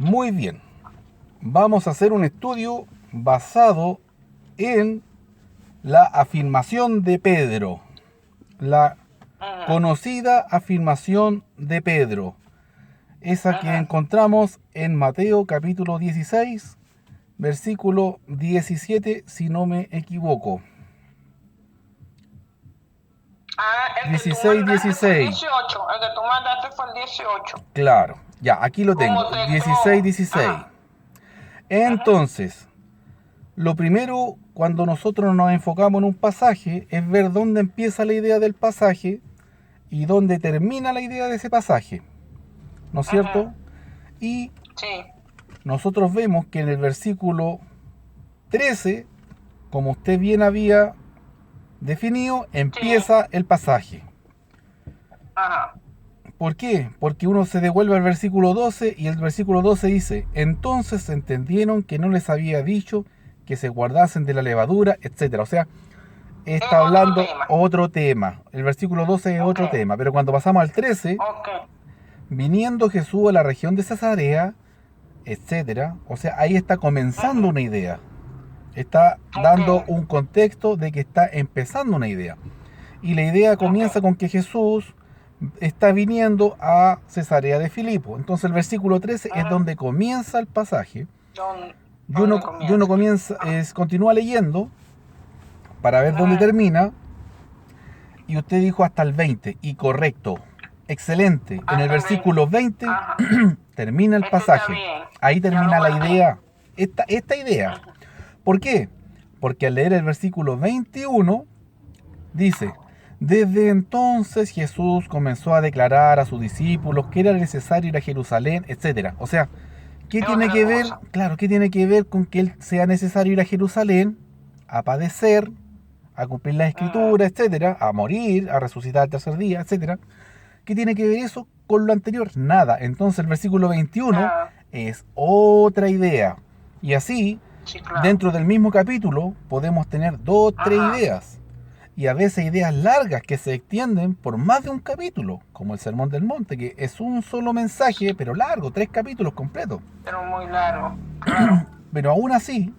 Muy bien. Vamos a hacer un estudio basado en la afirmación de Pedro. La conocida afirmación de Pedro. Esa que encontramos en Mateo capítulo 16, versículo 17, si no me equivoco. El 16, que tú mandaste 16. fue el 18. El que tú mandaste fue el 18. Claro, ya, aquí lo tengo. Como texto. 16, 16. Ajá. Entonces, lo primero, cuando nosotros nos enfocamos en un pasaje, es ver dónde empieza la idea del pasaje y dónde termina la idea de ese pasaje. ¿No es cierto? Y Sí. nosotros vemos que en el versículo 13, como usted bien había definido, empieza el pasaje. Ajá. ¿Por qué? Porque uno se devuelve al versículo 12 y el versículo 12 dice: entonces entendieron que no les había dicho que se guardasen de la levadura, etc. O sea, está hablando otro tema. El versículo 12 es otro tema, pero cuando pasamos al 13, viniendo Jesús a la región de Cesarea, etc. O sea, ahí está comenzando una idea. Está dando un contexto de que está empezando una idea. Y la idea comienza con que Jesús está viniendo a Cesarea de Filipo. Entonces el versículo 13 es donde comienza el pasaje. Y uno continúa leyendo para ver dónde termina. Y usted dijo hasta el 20. Y correcto. Excelente. En el versículo 20 termina el pasaje. Ahí termina la idea. Esta idea. ¿Por qué? Porque al leer el versículo 21 dice: desde entonces Jesús comenzó a declarar a sus discípulos que era necesario ir a Jerusalén, etc. O sea, ¿qué tiene que ver? Claro, ¿qué tiene que ver con que él sea necesario ir a Jerusalén, a padecer, a cumplir la escritura, etc., a morir, a resucitar al tercer día, etc.? ¿Qué tiene que ver eso con lo anterior? Nada. Entonces el versículo 21 es otra idea. Y así, dentro del mismo capítulo, podemos tener 2 o 3 ideas. Y a veces ideas largas que se extienden por más de un capítulo, como el Sermón del Monte, que es un solo mensaje, pero largo, 3 capítulos completos. Pero muy largo, claro. Pero aún así,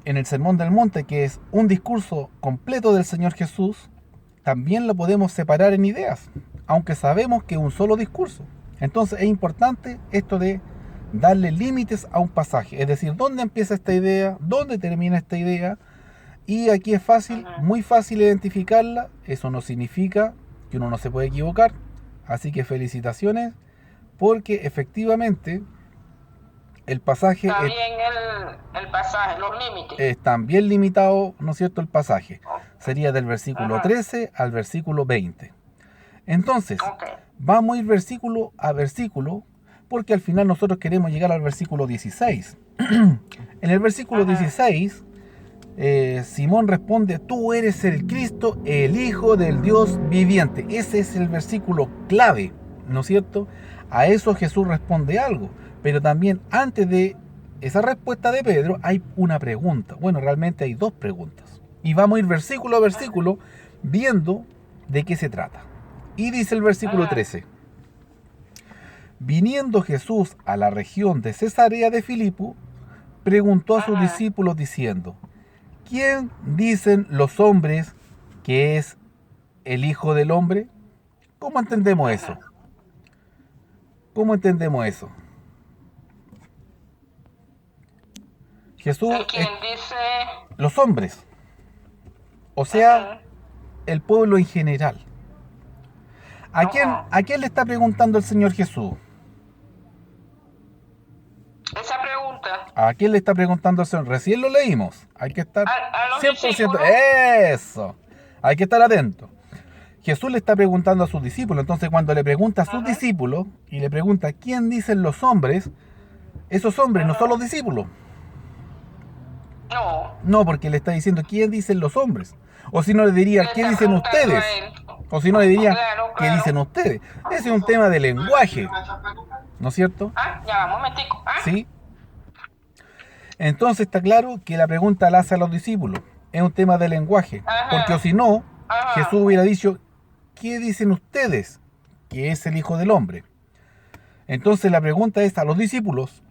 en el Sermón del Monte, que es un discurso completo del Señor Jesús, también lo podemos separar en ideas, aunque sabemos que es un solo discurso. Entonces es importante esto de darle límites a un pasaje, es decir, dónde empieza esta idea, dónde termina esta idea. Y aquí es fácil, muy fácil identificarla. Eso no significa que uno no se puede equivocar. Así que felicitaciones, porque efectivamente el pasaje está bien el pasaje, los límites. Están bien limitados, ¿no es cierto? El pasaje sería del versículo 13 al versículo 20. Entonces, vamos a ir versículo a versículo, porque al final nosotros queremos llegar al versículo 16. En el versículo 16... Simón responde: tú eres el Cristo, el Hijo del Dios viviente. Ese es el versículo clave, ¿no es cierto? A eso Jesús responde algo, pero también antes de esa respuesta de Pedro hay una pregunta. Bueno, realmente hay 2 preguntas. Y vamos a ir versículo a versículo viendo de qué se trata. Y dice el versículo 13: viniendo Jesús a la región de Cesarea de Filipo, preguntó a sus discípulos diciendo: ¿quién dicen los hombres que es el Hijo del Hombre? ¿Cómo entendemos eso? ¿Cómo entendemos eso? Jesús, ¿quién dice? Los hombres, o sea, el pueblo en general. ¿A quién le está preguntando el Señor Jesús? Esa pregunta. ¿A quién le está preguntando el Señor? Recién lo leímos. Hay que estar a los 100%. Discípulos. Eso. Hay que estar atento. Jesús le está preguntando a sus discípulos. Entonces, cuando le pregunta a sus discípulos y le pregunta quién dicen los hombres, esos hombres no son los discípulos. No, porque le está diciendo quién dicen los hombres. O si no le diría qué dicen ustedes. O si no le diría qué dicen ustedes. Ese es un tema de lenguaje, ¿no es cierto? Ya va, un momentico. Sí. Entonces está claro que la pregunta la hace a los discípulos. Es un tema de lenguaje. Porque o si no, Jesús hubiera dicho: ¿qué dicen ustedes que es el Hijo del Hombre? Entonces la pregunta es a los discípulos.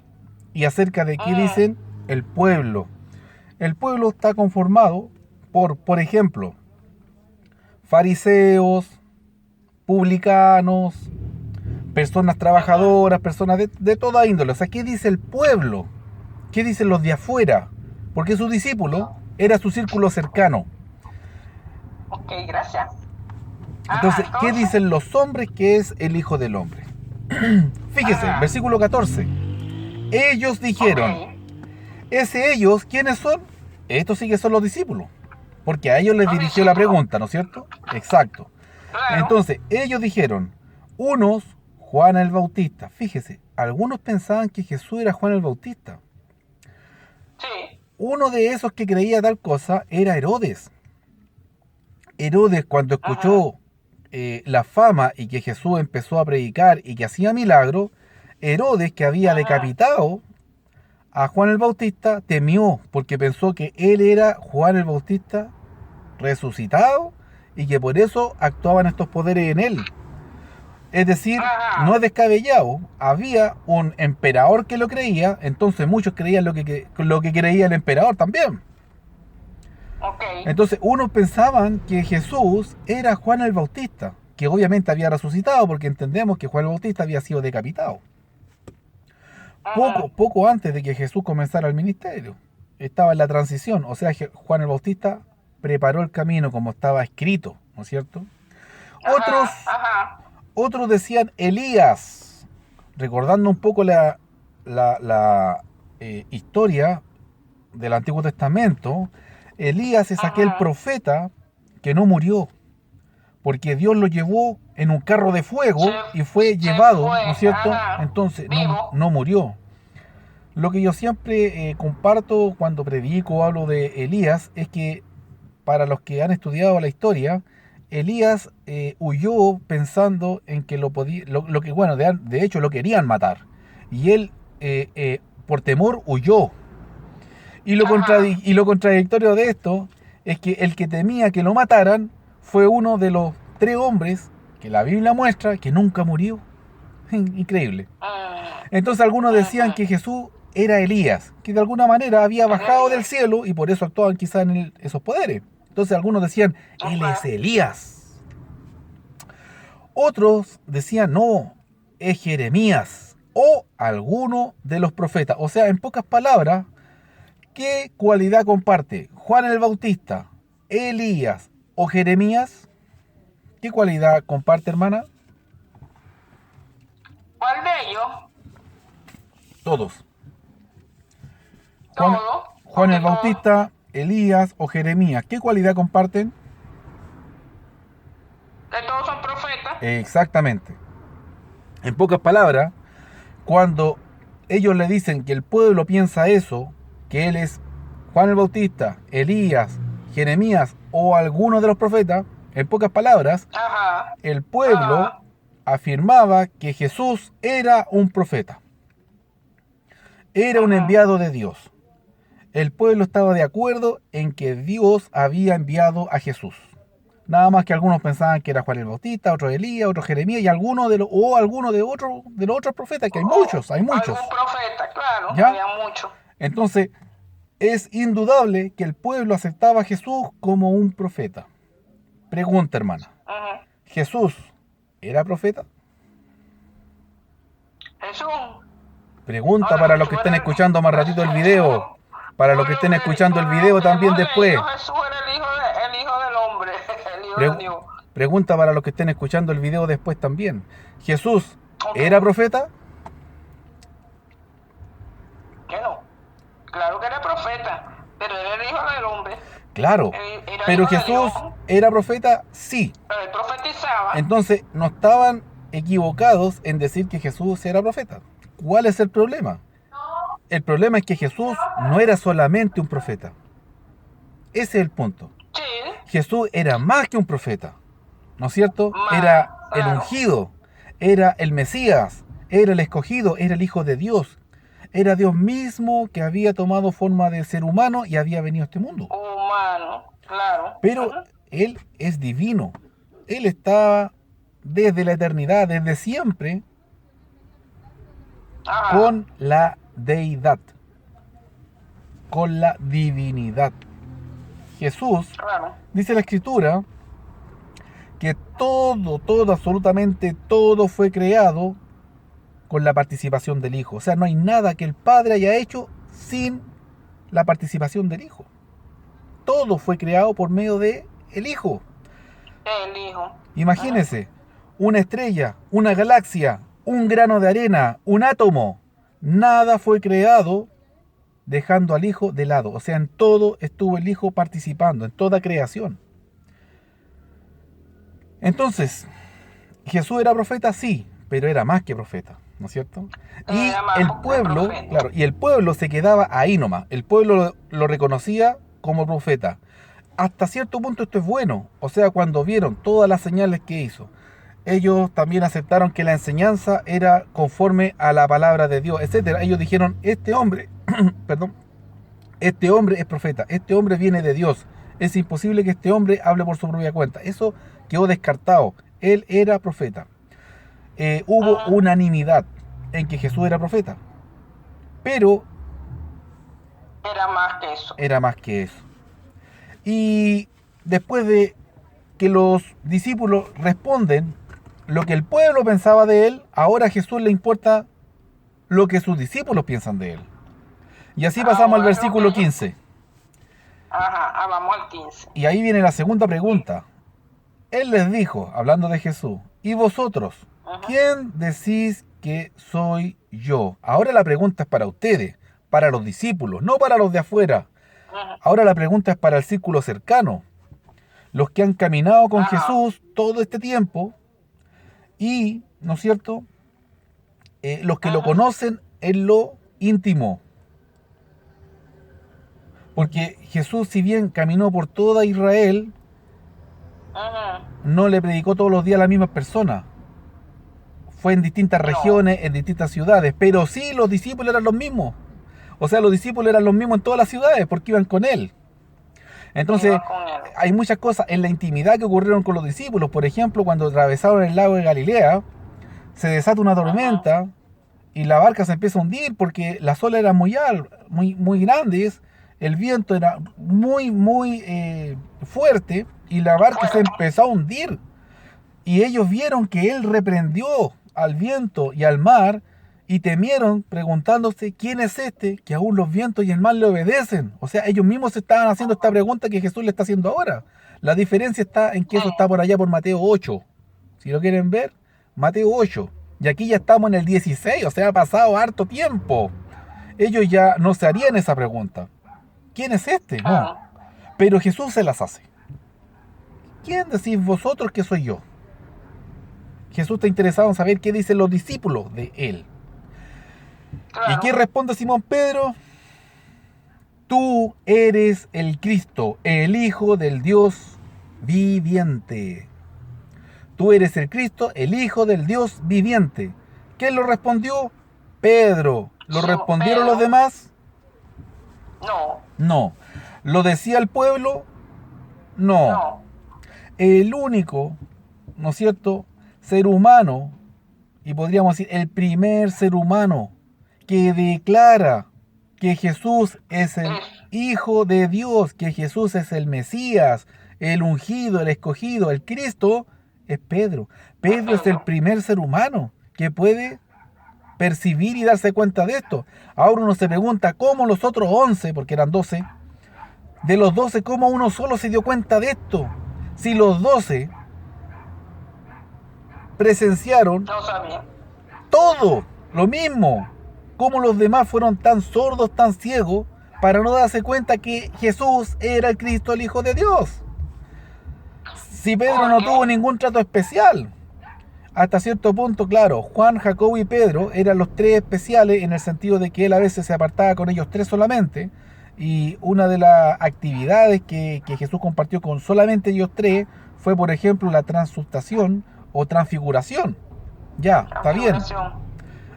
¿Y acerca de qué dicen? El pueblo. El pueblo está conformado por ejemplo, fariseos, publicanos, personas trabajadoras, personas de toda índole. O sea, ¿qué dice el pueblo? ¿Qué dicen los de afuera? Porque su discípulo era su círculo cercano. Ok, gracias. Entonces, ¿qué dicen los hombres que es el Hijo del Hombre? Fíjese, versículo 14. Ellos dijeron, ¿ese ellos quiénes son? Estos sí que son los discípulos. Porque a ellos les dirigió la pregunta, ¿no es cierto? Exacto. Claro. Entonces, ellos dijeron, unos, Juan el Bautista. Fíjese, algunos pensaban que Jesús era Juan el Bautista. Sí. Uno de esos que creía tal cosa era Herodes. Herodes, cuando escuchó la fama y que Jesús empezó a predicar y que hacía milagros, Herodes, que había decapitado a Juan el Bautista, temió porque pensó que él era Juan el Bautista resucitado y que por eso actuaban estos poderes en él. Es decir, no es descabellado, había un emperador que lo creía, entonces muchos creían lo que creía el emperador también. Okay. Entonces unos pensaban que Jesús era Juan el Bautista, que obviamente había resucitado porque entendemos que Juan el Bautista había sido decapitado. Poco antes de que Jesús comenzara el ministerio. Estaba en la transición, o sea, Juan el Bautista preparó el camino como estaba escrito, ¿no es cierto? Otros decían Elías, recordando un poco la historia del Antiguo Testamento. Elías es aquel profeta que no murió, porque Dios lo llevó en un carro de fuego y fue llevado, ¿no es cierto? Entonces no murió. Lo que yo siempre comparto cuando predico o hablo de Elías es que para los que han estudiado la historia, Elías huyó pensando en que de hecho lo querían matar. Y él, por temor, huyó. Y lo contradictorio de esto es que el que temía que lo mataran fue uno de los 3 hombres que la Biblia muestra que nunca murió. Increíble. Entonces algunos decían que Jesús era Elías, que de alguna manera había bajado del cielo y por eso actuaban quizás en esos poderes. Entonces algunos decían, él es Elías. Otros decían, no, es Jeremías o alguno de los profetas. O sea, en pocas palabras, ¿qué cualidad comparte Juan el Bautista, Elías o Jeremías? ¿Qué cualidad comparte, hermana? ¿Cuál de ellos? Todos. Todos. Juan el Bautista, Elías o Jeremías, ¿qué cualidad comparten? Que todos son profetas. Exactamente. En pocas palabras, cuando ellos le dicen que el pueblo piensa eso, que él es Juan el Bautista, Elías, Jeremías o alguno de los profetas, en pocas palabras, el pueblo afirmaba que Jesús era un profeta. Era un enviado de Dios. El pueblo estaba de acuerdo en que Dios había enviado a Jesús. Nada más que algunos pensaban que era Juan el Bautista, otro Elías, otro Jeremías y alguno de los otros profetas, que hay muchos. Algún profeta, claro, ¿ya? Había muchos. Entonces, es indudable que el pueblo aceptaba a Jesús como un profeta. Pregunta, hermana. ¿Jesús era profeta? Jesús. Pregunta para los que estén escuchando más ratito el video. Para los que estén escuchando el video también después. Jesús era el hijo del hombre, el hijo de Dios. Pregunta para los que estén escuchando el video después también. ¿Jesús era profeta? Que no. Claro que era profeta, pero era el hijo del hombre. Claro, pero Jesús era profeta, sí. Pero él profetizaba. Entonces, no estaban equivocados en decir que Jesús era profeta. ¿Cuál es el problema? El problema es que Jesús no era solamente un profeta. Ese es el punto. Sí. Jesús era más que un profeta, ¿no es cierto? Era el ungido, era el Mesías, era el escogido, era el Hijo de Dios. Era Dios mismo que había tomado forma de ser humano y había venido a este mundo. Humano, claro. Pero Él es divino. Él estaba desde la eternidad, desde siempre, con la deidad, con la divinidad. Jesús, Claro. dice la Escritura, que todo, absolutamente todo fue creado con la participación del Hijo. O sea, no hay nada que el Padre haya hecho sin la participación del Hijo. Todo fue creado por medio de el Hijo. El Hijo. Imagínese, una estrella, una galaxia, un grano de arena, un átomo. Nada fue creado dejando al Hijo de lado. O sea, en todo estuvo el Hijo participando, en toda creación. Entonces, ¿Jesús era profeta? Sí, pero era más que profeta, ¿no es cierto? Y Era más el que pueblo, profeta. claro, y el pueblo se quedaba ahí nomás. El pueblo lo reconocía como profeta. Hasta cierto punto esto es bueno. O sea, cuando vieron todas las señales que hizo, ellos también aceptaron que la enseñanza era conforme a la palabra de Dios, etcétera. Ellos dijeron, este hombre, perdón, este hombre es profeta, este hombre viene de Dios. Es imposible que este hombre hable por su propia cuenta. Eso quedó descartado. Él era profeta. Hubo unanimidad en que Jesús era profeta. Pero Era más que eso. era más que eso. Y después de que los discípulos responden lo que el pueblo pensaba de él, ahora a Jesús le importa lo que sus discípulos piensan de él. Y así pasamos al versículo 15. Ajá, vamos al 15. Y ahí viene la segunda pregunta. Él les dijo, hablando de Jesús, ¿y vosotros? ¿Quién decís que soy yo? Ahora la pregunta es para ustedes, para los discípulos, no para los de afuera. Ahora la pregunta es para el círculo cercano, los que han caminado con Jesús todo este tiempo y, ¿no es cierto?, los que lo conocen en lo íntimo. Porque Jesús, si bien caminó por toda Israel, no le predicó todos los días a las mismas personas. Fue en distintas regiones, en distintas ciudades, pero sí los discípulos eran los mismos. O sea, los discípulos eran los mismos en todas las ciudades porque iban con él. Entonces, hay muchas cosas en la intimidad que ocurrieron con los discípulos. Por ejemplo, cuando atravesaron el lago de Galilea, se desata una tormenta y la barca se empieza a hundir porque las olas eran muy grandes, el viento era muy fuerte y la barca se empezó a hundir. Y ellos vieron que él reprendió al viento y al mar y temieron preguntándose quién es este que aún los vientos y el mar le obedecen. O sea, ellos mismos se estaban haciendo esta pregunta que Jesús le está haciendo ahora. La diferencia está en que eso está por allá por Mateo 8. Si lo quieren ver, Mateo 8. Y aquí ya estamos en el 16, o sea, ha pasado harto tiempo. Ellos ya no se harían esa pregunta. ¿Quién es este? No. Pero Jesús se las hace. ¿Quién decís vosotros que soy yo? Jesús está interesado en saber qué dicen los discípulos de él. ¿Y qué responde Simón Pedro? Tú eres el Cristo, el Hijo del Dios viviente. Tú eres el Cristo, el Hijo del Dios viviente. ¿Quién lo respondió? Pedro. ¿Lo respondieron los demás? No. No. ¿Lo decía el pueblo? No. El único, ¿no es cierto?, ser humano, y podríamos decir el primer ser humano que declara que Jesús es el Hijo de Dios, que Jesús es el Mesías, el ungido, el escogido, el Cristo, es Pedro. Pedro es el primer ser humano que puede percibir y darse cuenta de esto. Ahora uno se pregunta cómo los otros 11, porque eran 12, de los 12, cómo uno solo se dio cuenta de esto. Si los 12 presenciaron todo lo mismo, cómo los demás fueron tan sordos, tan ciegos, para no darse cuenta que Jesús era el Cristo, el Hijo de Dios. Si Pedro no tuvo ningún trato especial, hasta cierto punto, claro, Juan, Jacobo y Pedro eran los tres especiales en el sentido de que él a veces se apartaba con ellos tres solamente, y una de las actividades que Jesús compartió con solamente ellos tres fue, por ejemplo, la transubstanciación o transfiguración. Ya, está bien.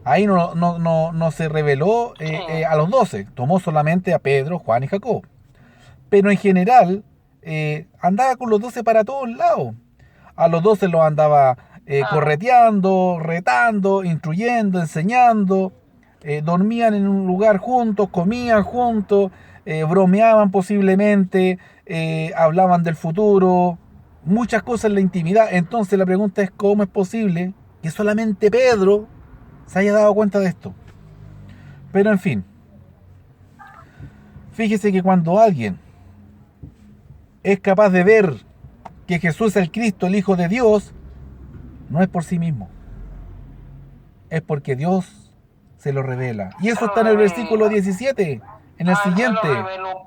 Ahí no se reveló a los 12, tomó solamente a Pedro, Juan y Jacob. Pero en general, andaba con los 12 para todos lados. A los 12 los andaba correteando, retando, instruyendo, enseñando. dormían en un lugar juntos, comían juntos, bromeaban posiblemente, hablaban del futuro, muchas cosas en la intimidad. Entonces la pregunta es cómo es posible que solamente Pedro se haya dado cuenta de esto. Pero en fin, fíjese que cuando alguien es capaz de ver que Jesús es el Cristo, el Hijo de Dios, no es por sí mismo, es porque Dios se lo revela. Y eso está en el versículo 17, en el A él se lo siguiente. reveló.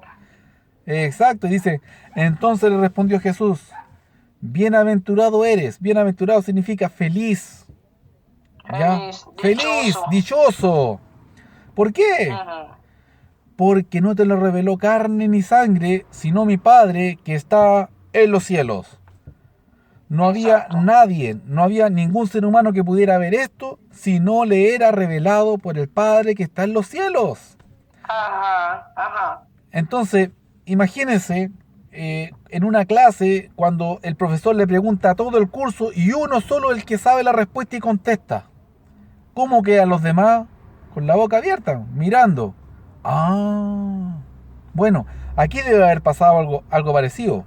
Exacto, y dice, entonces le respondió Jesús, bienaventurado eres. Bienaventurado significa feliz, ¿ya? Feliz, Feliz, dichoso. dichoso. ¿Por qué? Ujú. Porque no te lo reveló carne ni sangre, sino mi Padre que está en los cielos. No había Exacto. nadie, no había ningún ser humano que pudiera ver esto si no le era revelado por el Padre que está en los cielos. Ajá, ajá. Entonces, imagínense en una clase cuando el profesor le pregunta a todo el curso y uno solo el que sabe la respuesta y contesta. ¿Cómo quedan los demás? Con la boca abierta, mirando. Ah, bueno, aquí debe haber pasado algo parecido.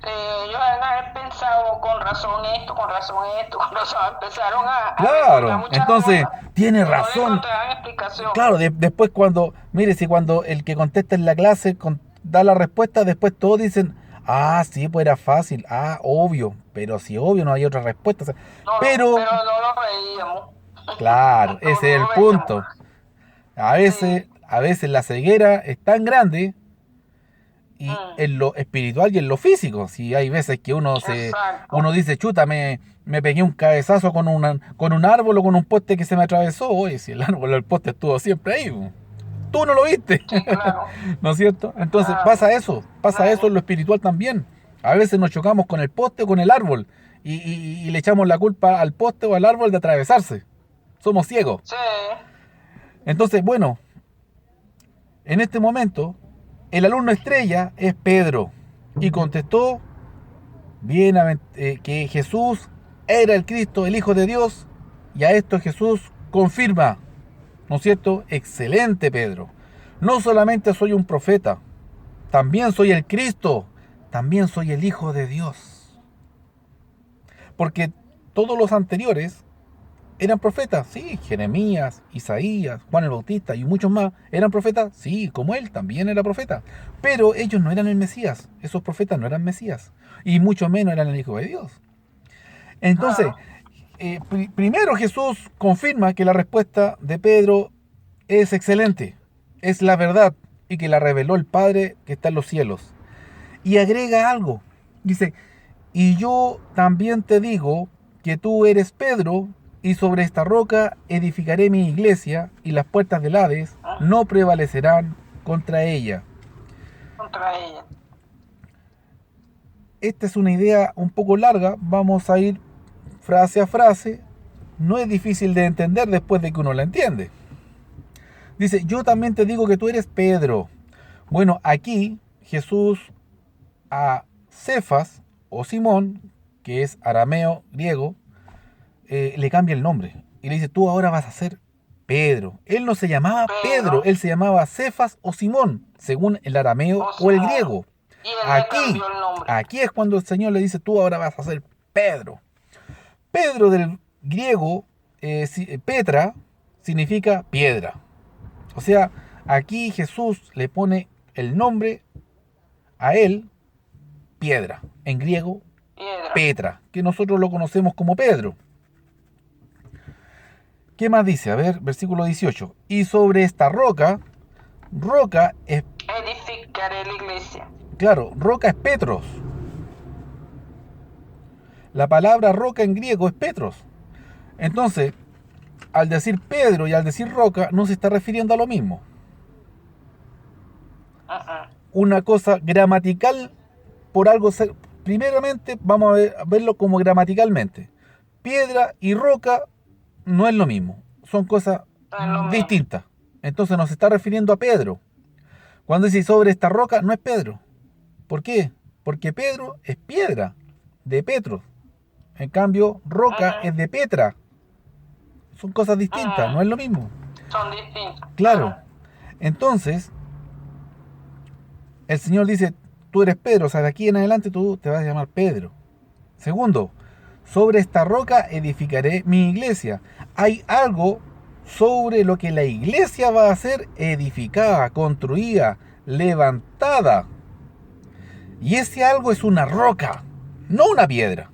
Ellos han de haber pensado con razón esto, con razón esto, con razón. Empezaron a recordar Claro, muchas entonces cosas tiene y no le razón. encontraban explicación. Claro, después cuando, mire, si cuando el que contesta en la clase da la respuesta, después todos dicen, ah, sí, pues era fácil, ah, obvio, pero si obvio no hay otra respuesta. O sea, pero, Pero no lo veíamos. claro, No, ese no es el lo veíamos. punto. Sí. A veces la ceguera es tan grande y Mm, en lo espiritual y en lo físico. Si hay veces que uno exacto. dice, chuta, me pegué un cabezazo con un árbol o con un poste que se me atravesó. Oye, si el árbol o el poste estuvo siempre ahí, po. Tú no lo viste, Sí, claro. ¿no es cierto? Entonces Nadie. pasa eso Nadie. en lo espiritual también. A veces nos chocamos con el poste o con el árbol y le echamos la culpa al poste o al árbol de atravesarse. Somos ciegos. Sí. Entonces, bueno, en este momento, el alumno estrella es Pedro y contestó bien que Jesús era el Cristo, el Hijo de Dios, y a esto Jesús confirma, ¿no es cierto? Excelente, Pedro. No solamente soy un profeta, también soy el Cristo, también soy el Hijo de Dios. Porque todos los anteriores eran profetas, sí, Jeremías, Isaías, Juan el Bautista y muchos más eran profetas, sí, como él también era profeta. Pero ellos no eran el Mesías, esos profetas no eran Mesías, y mucho menos eran el Hijo de Dios. Entonces, Claro. primero Jesús confirma que la respuesta de Pedro es excelente, es la verdad y que la reveló el Padre que está en los cielos. Y agrega algo, dice, y yo también te digo que tú eres Pedro y sobre esta roca edificaré mi iglesia y las puertas del Hades Ah, no prevalecerán contra ella. contra ella. Esta es una idea un poco larga, vamos a ir frase a frase, no es difícil de entender después de que uno la entiende. Dice, yo también te digo que tú eres Pedro. Bueno, aquí Jesús a Cefas o Simón, que es arameo griego, le cambia el nombre y le dice, tú ahora vas a ser Pedro. Él no se llamaba Pedro Pedro, él se llamaba Cefas o Simón, según el arameo o o el Simón. griego. Y él le Aquí, cambió el nombre. aquí es cuando el Señor le dice, tú ahora vas a ser Pedro. Pedro del griego, Petra, significa piedra. O sea, aquí Jesús le pone el nombre a él, piedra. En griego, Piedra. Petra, que nosotros lo conocemos como Pedro. ¿Qué más dice? A ver, versículo 18. Y sobre esta roca, roca es, Edificaré la iglesia. claro, roca es Petros. La palabra roca en griego es Petros. Entonces, al decir Pedro y al decir roca, no se está refiriendo a lo mismo. Ajá. Una cosa gramatical por algo ser. Primeramente, vamos a verlo como gramaticalmente. Piedra y roca no es lo mismo. Son cosas No es lo mismo. distintas. Entonces nos está refiriendo a Pedro. Cuando dice sobre esta roca, no es Pedro. ¿Por qué? Porque Pedro es piedra, de Petros. En cambio, roca Ajá. es de Petra. Son cosas distintas, no Ajá. es lo mismo. son distintos. Claro. Entonces, el Señor dice, tú eres Pedro, o sea, de aquí en adelante tú te vas a llamar Pedro. Segundo, sobre esta roca edificaré mi iglesia. Hay algo sobre lo que la iglesia va a ser edificada, construida, levantada. Y ese algo es una roca, no una piedra.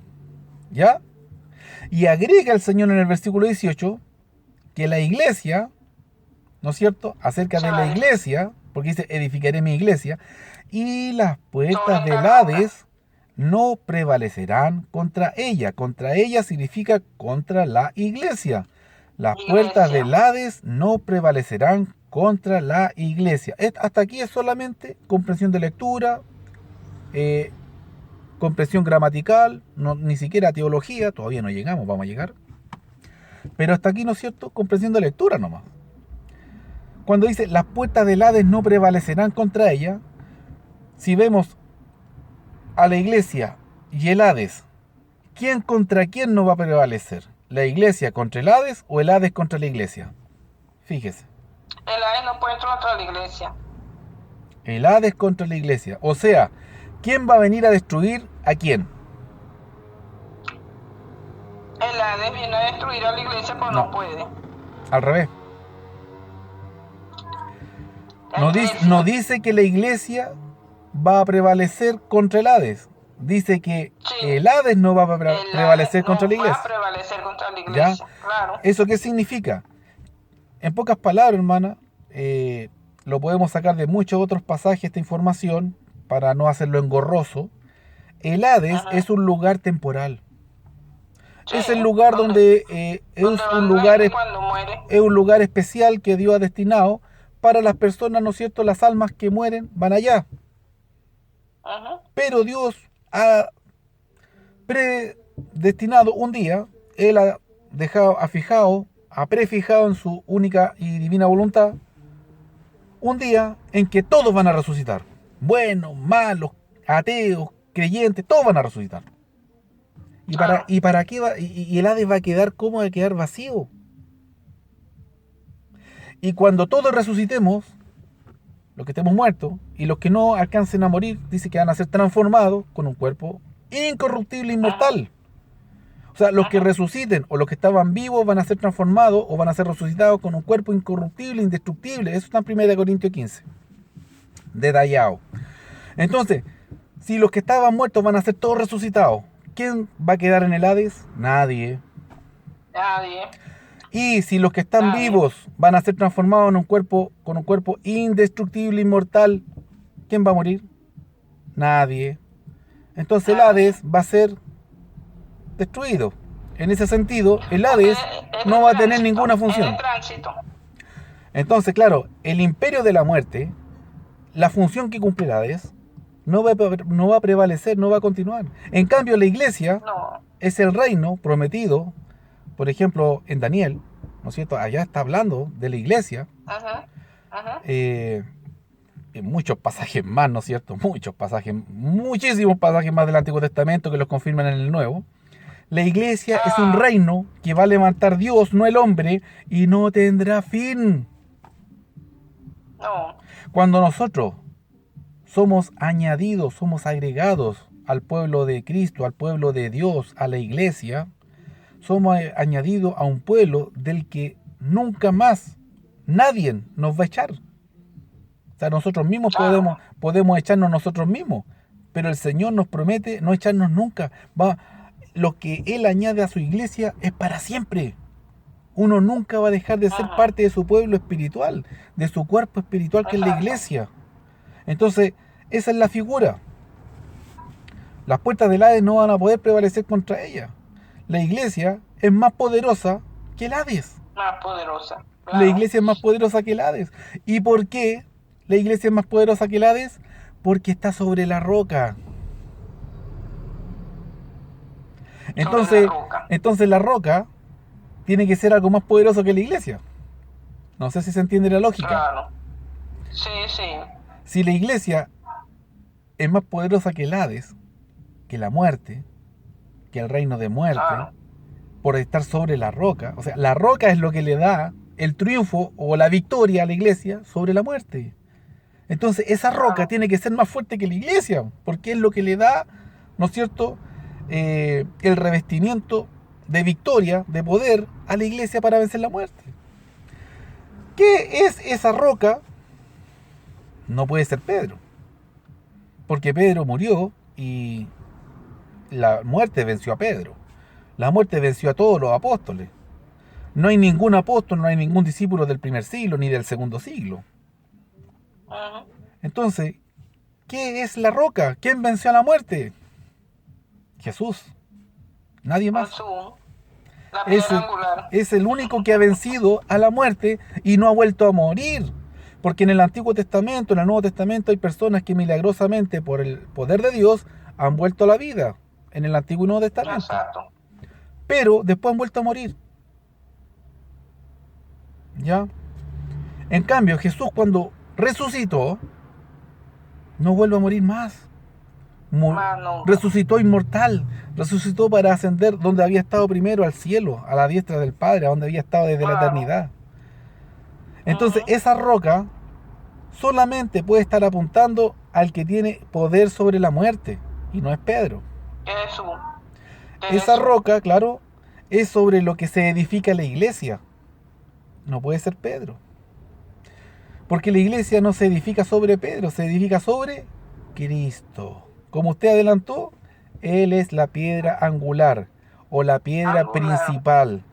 ¿Ya? Y agrega el Señor en el versículo 18 que la iglesia, ¿no es cierto?, acerca de la iglesia, porque dice, edificaré mi iglesia, y las puertas del Hades no prevalecerán contra ella. Contra ella significa contra la iglesia. Las puertas del Hades no prevalecerán contra la iglesia. Hasta aquí es solamente comprensión de lectura, comprensión gramatical, no, ni siquiera teología, todavía no llegamos, vamos a llegar. Pero hasta aquí, ¿no es cierto?, comprensión de lectura nomás. Cuando dice, las puertas del Hades no prevalecerán contra ella, si vemos a la iglesia y el Hades, ¿quién contra quién no va a prevalecer? ¿La iglesia contra el Hades o el Hades contra la iglesia? Fíjese. El Hades no puede entrar contra la iglesia. El Hades contra la iglesia. O sea, ¿quién va a venir a destruir a quién? El Hades viene a destruir a la iglesia, pero no puede. Al revés. No dice que la iglesia va a prevalecer contra el Hades. Dice que el Hades no va a prevalecer contra la iglesia. Va a prevalecer contra la iglesia, ¿Ya? Claro. ¿Eso qué significa? En pocas palabras, hermana, lo podemos sacar de muchos otros pasajes esta información para no hacerlo engorroso. El Hades es un lugar temporal. Sí, es el lugar donde es un lugar especial que Dios ha destinado para las personas, ¿no es cierto? Las almas que mueren van allá. Pero Dios ha predestinado un día, Él ha prefijado en su única y divina voluntad, un día en que todos van a resucitar. Buenos, malos, ateos, creyentes, todos van a resucitar. ¿Y para qué va? Y el Hades va a quedar, ¿cómo va a quedar vacío? Y cuando todos resucitemos, los que estemos muertos y los que no alcancen a morir, dice que van a ser transformados con un cuerpo incorruptible, inmortal. O sea, los que resuciten o los que estaban vivos van a ser transformados o van a ser resucitados con un cuerpo incorruptible, indestructible. Eso está en 1 Corintios 15. Detallado. Entonces, si los que estaban muertos van a ser todos resucitados, ¿quién va a quedar en el Hades? Nadie. Y si los que están vivos van a ser transformados en con un cuerpo indestructible, inmortal, ¿quién va a morir? Nadie. Entonces el Hades va a ser destruido. En ese sentido, el Hades no va a tener ninguna función. Entonces, claro, el imperio de la muerte, la función que cumple el Hades, no va a prevalecer, no va a continuar. En cambio, la iglesia es el reino prometido. Por ejemplo, en Daniel, ¿no es cierto? Allá está hablando de la iglesia. En muchos pasajes más, ¿no es cierto? Muchísimos pasajes más del Antiguo Testamento que los confirman en el Nuevo. La iglesia es un reino que va a levantar Dios, no el hombre, y no tendrá fin. Cuando nosotros somos añadidos, somos agregados al pueblo de Cristo, al pueblo de Dios, a la iglesia, somos añadidos a un pueblo del que nunca más nadie nos va a echar. O sea, nosotros mismos podemos echarnos nosotros mismos, pero el Señor nos promete no echarnos nunca. Lo que Él añade a su iglesia es para siempre. Uno nunca va a dejar de ser parte de su pueblo espiritual, de su cuerpo espiritual que es la iglesia. Entonces, esa es la figura. Las puertas del Hades no van a poder prevalecer contra ella. La iglesia es más poderosa que el Hades. Más poderosa. Claro. La iglesia es más poderosa que el Hades. ¿Y por qué la iglesia es más poderosa que el Hades? Porque está sobre la roca. Entonces la roca tiene que ser algo más poderoso que la iglesia. No sé si se entiende la lógica. Claro. Sí. Si la iglesia es más poderosa que el Hades, que la muerte, que el reino de muerte, por estar sobre la roca. O sea, la roca es lo que le da el triunfo o la victoria a la iglesia sobre la muerte. Entonces esa roca tiene que ser más fuerte que la iglesia, porque es lo que le da, ¿no es cierto?, el revestimiento de victoria, de poder a la iglesia para vencer la muerte. ¿Qué es esa roca? No puede ser Pedro, porque Pedro murió y la muerte venció a Pedro. La muerte venció a todos los apóstoles. No hay ningún apóstol, no hay ningún discípulo del primer siglo ni del segundo siglo. Entonces, ¿qué es la roca? ¿Quién venció a la muerte? Jesús. Nadie más. La piedra angular. Es el único que ha vencido a la muerte y no ha vuelto a morir. Porque en el Antiguo Testamento, en el Nuevo Testamento, hay personas que milagrosamente, por el poder de Dios, han vuelto a la vida. En el Antiguo y Nuevo Testamento. Exacto. Pero después han vuelto a morir. ¿Ya? En cambio, Jesús cuando resucitó, no vuelve a morir más. Resucitó inmortal. Resucitó para ascender donde había estado primero, al cielo, a la diestra del Padre, a donde había estado desde la eternidad. Entonces, esa roca solamente puede estar apuntando al que tiene poder sobre la muerte, y no es Pedro. Jesús. Esa roca, claro, es sobre lo que se edifica la iglesia. No puede ser Pedro. Porque la iglesia no se edifica sobre Pedro, se edifica sobre Cristo. Como usted adelantó, Él es la piedra angular o la piedra principal.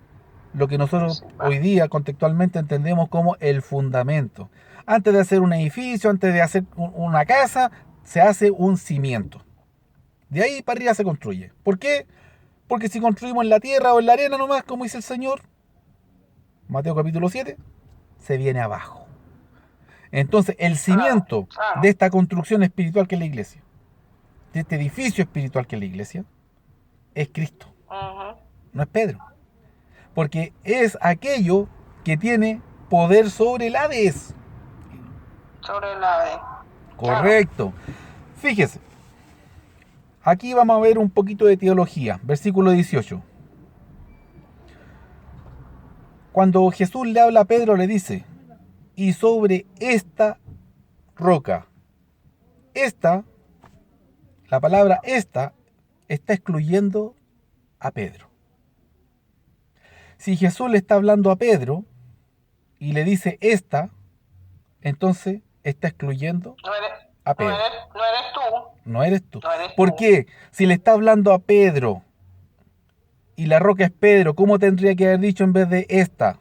Lo que nosotros hoy día contextualmente entendemos como el fundamento. Antes de hacer un edificio, antes de hacer una casa, se hace un cimiento. De ahí para arriba se construye. ¿Por qué? Porque si construimos en la tierra o en la arena nomás, como dice el Señor, Mateo capítulo 7, se viene abajo. Entonces, el cimiento de esta construcción espiritual que es la iglesia, de este edificio espiritual que es la iglesia, es Cristo. No es Pedro. Porque es aquello que tiene poder sobre el Hades. Sobre el Hades. Correcto. Fíjese. Aquí vamos a ver un poquito de teología. Versículo 18. Cuando Jesús le habla a Pedro, le dice: y sobre esta roca. Esta, la palabra esta, está excluyendo a Pedro. Si Jesús le está hablando a Pedro y le dice esta, entonces está excluyendo a Pedro. No eres tú. No eres tú. ¿Por qué? Si le está hablando a Pedro y la roca es Pedro, ¿cómo tendría que haber dicho en vez de esta?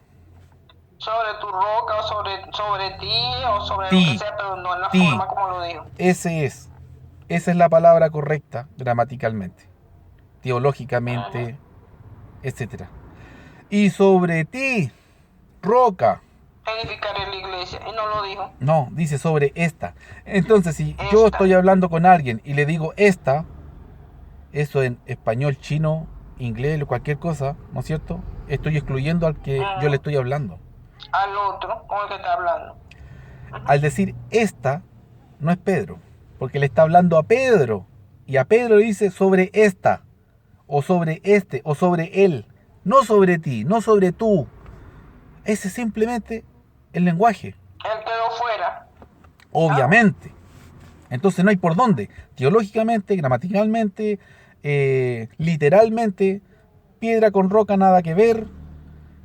Sobre tu roca, o sobre ti, o sobre lo que sea, pero no en la forma como lo dijo. Esa es la palabra correcta gramaticalmente, teológicamente, etcétera. Y sobre ti, roca. Edificaré la iglesia, y no lo dijo. No, dice sobre esta. Entonces, si yo estoy hablando con alguien y le digo esta, eso en español, chino, inglés, cualquier cosa, ¿no es cierto? Estoy excluyendo al que yo le estoy hablando. Al otro, con el que está hablando. Al decir esta, no es Pedro, porque le está hablando a Pedro. Y a Pedro le dice sobre esta, o sobre este, o sobre él. No sobre ti, no sobre tú. Ese es simplemente el lenguaje. Él quedó fuera. Obviamente. Entonces no hay por dónde. Teológicamente, gramaticalmente, literalmente, piedra con roca nada que ver.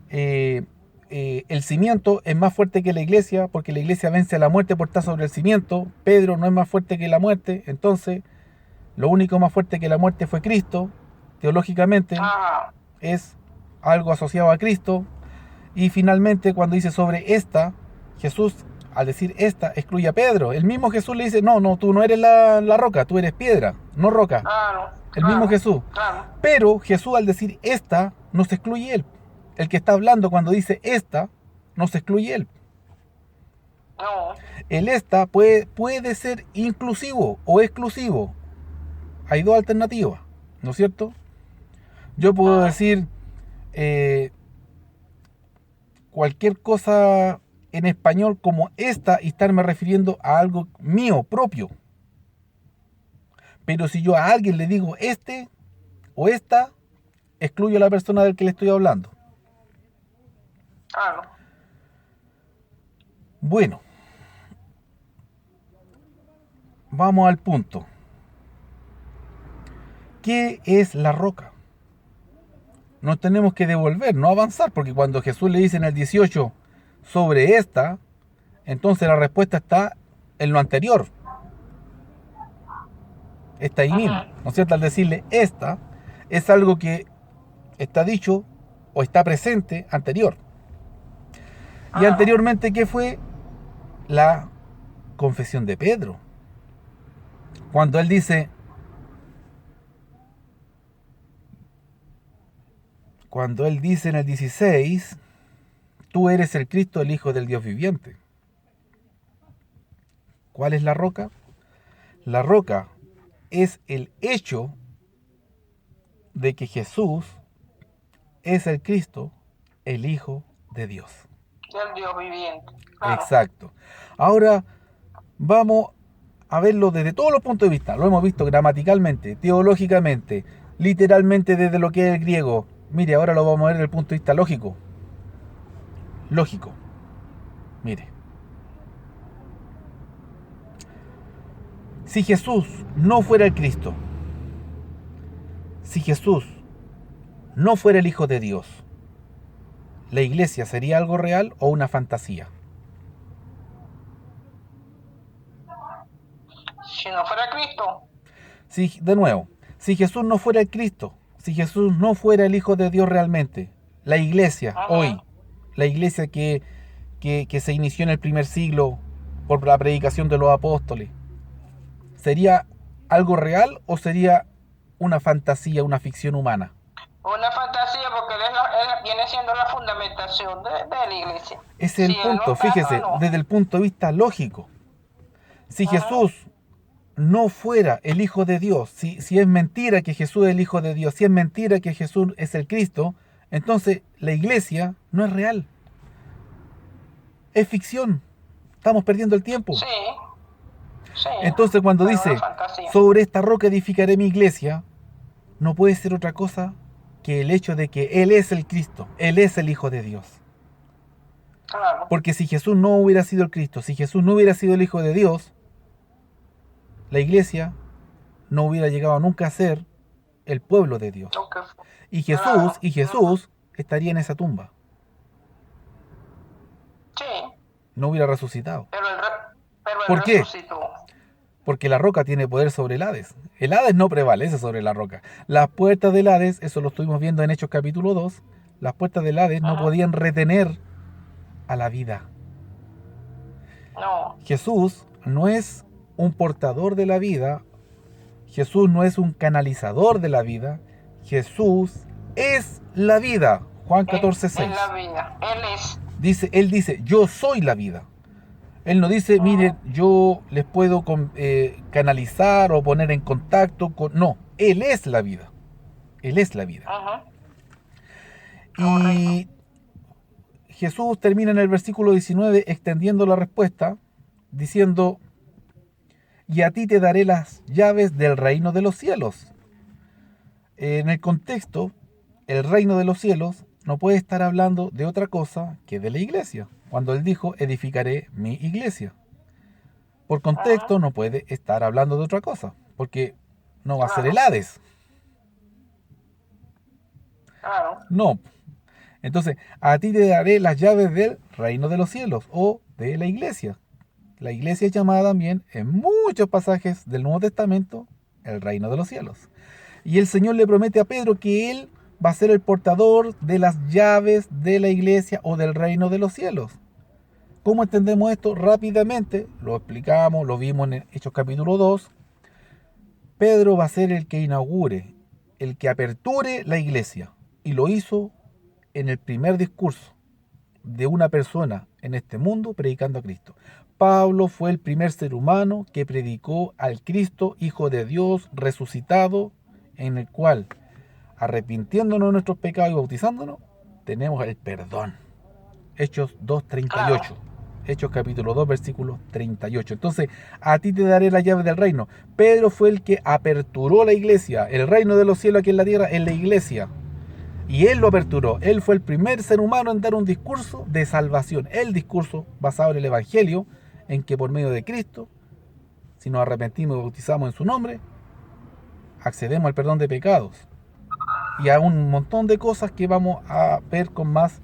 El cimiento es más fuerte que la iglesia, porque la iglesia vence a la muerte por estar sobre el cimiento. Pedro no es más fuerte que la muerte. Entonces, lo único más fuerte que la muerte fue Cristo. Teológicamente es algo asociado a Cristo. Y finalmente, cuando dice sobre esta, Jesús, al decir esta, excluye a Pedro. El mismo Jesús le dice: no, tú no eres la roca, tú eres piedra, no roca. El mismo Jesús. Pero Jesús, al decir esta, no se excluye él. El que está hablando cuando dice esta, no se excluye él. El esta puede ser inclusivo o exclusivo. Hay dos alternativas, ¿no es cierto? Yo puedo decir cualquier cosa en español como esta y estarme refiriendo a algo mío, propio. Pero si yo a alguien le digo este o esta, excluyo a la persona del que le estoy hablando. Bueno, vamos al punto. ¿Qué es la roca? Nos tenemos que devolver, no avanzar, porque cuando Jesús le dice en el 18 sobre esta, entonces la respuesta está en lo anterior. Está ahí mismo, ¿no es cierto? Al decirle esta, es algo que está dicho o está presente anterior. Y anteriormente, ¿qué fue? La confesión de Pedro. Cuando él dice, en el 16, tú eres el Cristo, el Hijo del Dios viviente. ¿Cuál es la roca? La roca es el hecho de que Jesús es el Cristo, el Hijo de Dios. Del Dios viviente. Claro. Exacto. Ahora vamos a verlo desde todos los puntos de vista. Lo hemos visto gramaticalmente, teológicamente, literalmente desde lo que es el griego. Mire, ahora lo vamos a ver desde el punto de vista lógico. Lógico. Mire. Si Jesús no fuera el Cristo, si Jesús no fuera el Hijo de Dios, ¿la iglesia sería algo real o una fantasía? Si no fuera Cristo. Si, de nuevo, si Jesús no fuera el Cristo, si Jesús no fuera el Hijo de Dios realmente, la iglesia hoy, la iglesia que se inició en el primer siglo por la predicación de los apóstoles, ¿sería algo real o sería una fantasía, una ficción humana? Una fantasía, porque él viene siendo la fundamentación de la iglesia. Ese es el punto, fíjese, desde el punto de vista lógico. Si Jesús no fuera el Hijo de Dios, si es mentira que Jesús es el Hijo de Dios, si es mentira que Jesús es el Cristo, entonces la iglesia no es real. Es ficción. Estamos perdiendo el tiempo. Sí. Entonces cuando dice, sobre esta roca edificaré mi iglesia, no puede ser otra cosa que el hecho de que Él es el Cristo, Él es el Hijo de Dios. Claro. Porque si Jesús no hubiera sido el Cristo, si Jesús no hubiera sido el Hijo de Dios, la iglesia no hubiera llegado nunca a ser el pueblo de Dios. Y Jesús estaría en esa tumba. Sí. No hubiera resucitado. Pero ¿Por qué? Resucitó. Porque la roca tiene poder sobre el Hades. El Hades no prevalece sobre la roca. Las puertas del Hades, eso lo estuvimos viendo en Hechos capítulo 2, las puertas del Hades no podían retener a la vida. No. Jesús no es un portador de la vida. Jesús no es un canalizador de la vida. Jesús es la vida. Juan 14:6. Es la vida. Él dice, yo soy la vida. Él no dice, miren, yo les puedo canalizar o poner en contacto con... No, Él es la vida. Él es la vida. Y Jesús termina en el versículo 19 extendiendo la respuesta, diciendo, y a ti te daré las llaves del reino de los cielos. En el contexto, el reino de los cielos no puede estar hablando de otra cosa que de la iglesia. Cuando él dijo, edificaré mi iglesia. Por contexto, no puede estar hablando de otra cosa, porque no va a ser el Hades. No. Entonces, a ti te daré las llaves del reino de los cielos, o de la iglesia. La iglesia es llamada también, en muchos pasajes del Nuevo Testamento, el reino de los cielos. Y el Señor le promete a Pedro que él va a ser el portador de las llaves de la iglesia o del reino de los cielos. ¿Cómo entendemos esto? Rápidamente, lo explicamos, lo vimos en Hechos capítulo 2. Pedro va a ser el que inaugure, el que aperture la iglesia. Y lo hizo en el primer discurso de una persona en este mundo predicando a Cristo. Pablo fue el primer ser humano que predicó al Cristo, Hijo de Dios, resucitado, en el cual, arrepintiéndonos de nuestros pecados y bautizándonos, tenemos el perdón. Hechos 2:38. Hechos capítulo 2, versículo 38. Entonces, a ti te daré la llave del reino. Pedro fue el que aperturó la iglesia. El reino de los cielos aquí en la tierra es la iglesia. Y él lo aperturó. Él fue el primer ser humano en dar un discurso de salvación. El discurso basado en el Evangelio, en que por medio de Cristo, si nos arrepentimos y bautizamos en su nombre, accedemos al perdón de pecados. Y a un montón de cosas que vamos a ver con más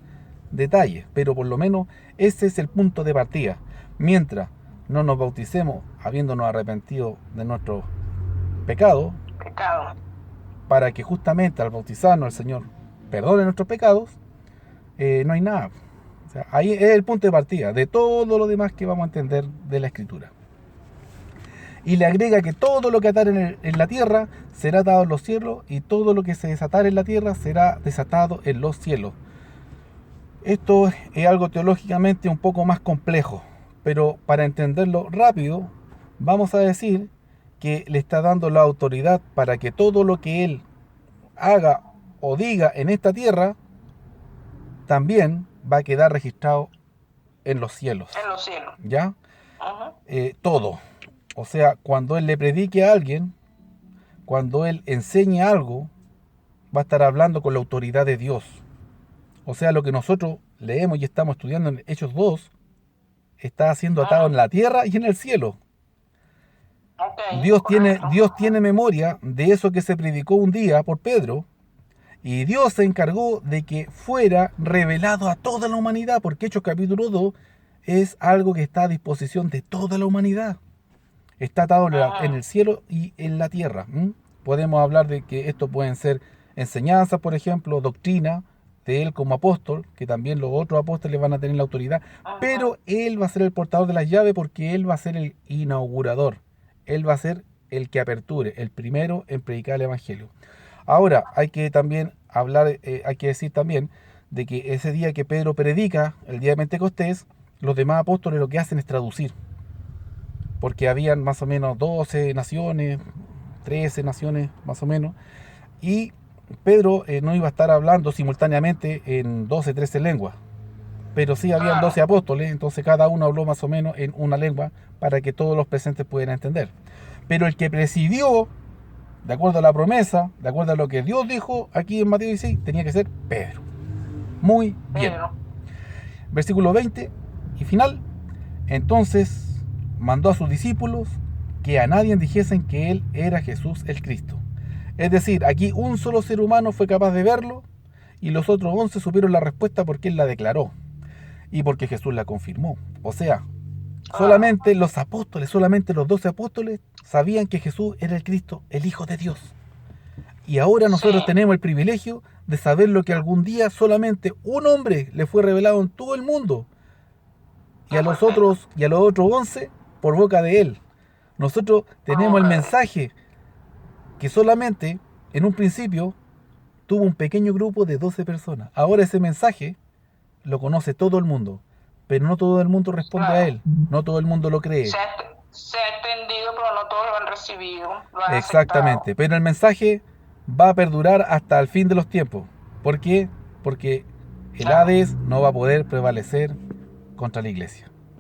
detalle. Pero por lo menos ese es el punto de partida. Mientras no nos bauticemos habiéndonos arrepentido de nuestros pecados, para que justamente al bautizarnos el Señor perdone nuestros pecados, no hay nada. O sea, ahí es el punto de partida de todo lo demás que vamos a entender de la Escritura. Y le agrega que todo lo que atar en la tierra será atado en los cielos, y todo lo que se desatar en la tierra será desatado en los cielos. Esto es algo teológicamente un poco más complejo, pero para entenderlo rápido, vamos a decir que le está dando la autoridad para que todo lo que él haga o diga en esta tierra también va a quedar registrado en los cielos. En los cielos. ¿Ya? Todo. O sea, cuando él le predique a alguien, cuando él enseñe algo, va a estar hablando con la autoridad de Dios. O sea, lo que nosotros leemos y estamos estudiando en Hechos 2 está siendo atado en la tierra y en el cielo. Dios tiene memoria de eso que se predicó un día por Pedro, y Dios se encargó de que fuera revelado a toda la humanidad, porque Hechos capítulo 2 es algo que está a disposición de toda la humanidad. Está atado en el cielo y en la tierra. Podemos hablar de que esto pueden ser enseñanzas, por ejemplo, doctrina de él como apóstol, que también los otros apóstoles van a tener la autoridad, pero él va a ser el portador de las llaves, porque él va a ser el inaugurador. Él va a ser el que aperture, el primero en predicar el Evangelio. Ahora, hay que también hablar, hay que decir también de que ese día que Pedro predica, el día de Pentecostés, los demás apóstoles lo que hacen es traducir. Porque habían más o menos 12 naciones, 13 naciones más o menos, y Pedro no iba a estar hablando simultáneamente en 12, 13 lenguas, pero sí habían 12 apóstoles, entonces cada uno habló más o menos en una lengua para que todos los presentes pudieran entender. Pero el que presidió, de acuerdo a la promesa, de acuerdo a lo que Dios dijo aquí en Mateo 16, tenía que ser Pedro. Muy bien. Versículo 20 y final. Entonces mandó a sus discípulos que a nadie dijesen que él era Jesús el Cristo. Es decir, aquí un solo ser humano fue capaz de verlo, y los otros 11 supieron la respuesta porque él la declaró y porque Jesús la confirmó. O sea, solamente los apóstoles, solamente los 12 apóstoles sabían que Jesús era el Cristo, el Hijo de Dios. Y ahora nosotros tenemos el privilegio de saber lo que algún día solamente un hombre le fue revelado en todo el mundo, y a los otros 11 por boca de él. Nosotros tenemos el mensaje que solamente en un principio tuvo un pequeño grupo de 12 personas. Ahora ese mensaje lo conoce todo el mundo, pero no todo el mundo responde a él, no todo el mundo lo cree. Se ha entendido, pero no todos lo han recibido. Exactamente, aceptado. Pero el mensaje va a perdurar hasta el fin de los tiempos. ¿Por qué? Porque el Hades no va a poder prevalecer contra la iglesia.